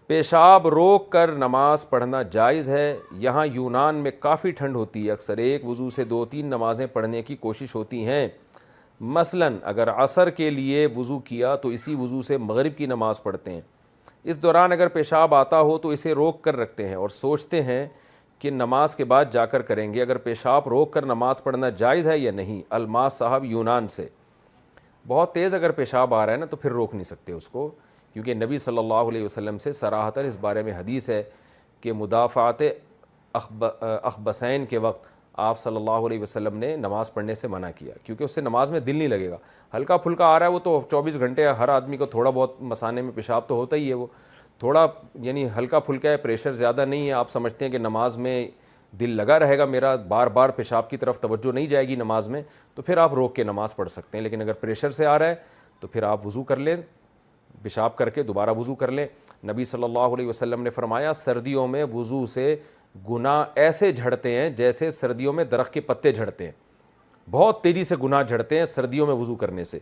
پیشاب روک کر نماز پڑھنا جائز ہے؟ یہاں یونان میں کافی ٹھنڈ ہوتی ہے، اکثر ایک وضو سے 2-3 نمازیں پڑھنے کی کوشش ہوتی ہیں۔ مثلاً اگر عصر کے لیے وضو کیا تو اسی وضو سے مغرب کی نماز پڑھتے ہیں، اس دوران اگر پیشاب آتا ہو تو اسے روک کر رکھتے ہیں اور سوچتے ہیں کہ نماز کے بعد جا کر کریں گے۔ اگر پیشاب روک کر نماز پڑھنا جائز ہے یا نہیں؟ الماس صاحب یونان سے۔ بہت تیز اگر پیشاب آ رہا ہے نا تو پھر روک نہیں سکتے اس کو، کیونکہ نبی صلی اللہ علیہ وسلم سے صراحتاً اس بارے میں حدیث ہے کہ مدافعات اخبثین کے وقت آپ صلی اللہ علیہ وسلم نے نماز پڑھنے سے منع کیا، کیونکہ اس سے نماز میں دل نہیں لگے گا۔ ہلکا پھلکا آ رہا ہے وہ تو 24 گھنٹے ہر آدمی کو تھوڑا بہت مثانے میں پیشاب تو ہوتا ہی ہے، وہ تھوڑا یعنی ہلکا پھلکا ہے، پریشر زیادہ نہیں ہے، آپ سمجھتے ہیں کہ نماز میں دل لگا رہے گا میرا، بار بار پیشاب کی طرف توجہ نہیں جائے گی نماز میں، تو پھر آپ روک کے نماز پڑھ سکتے ہیں۔ لیکن اگر پریشر سے آ رہا ہے تو پھر آپ وضو کر لیں، پیشاب کر کے دوبارہ وضو کر لیں۔ نبی صلی اللہ علیہ وسلم نے فرمایا سردیوں میں وضو سے گناہ ایسے جھڑتے ہیں جیسے سردیوں میں درخت کے پتے جھڑتے ہیں، بہت تیزی سے گناہ جھڑتے ہیں سردیوں میں وضو کرنے سے۔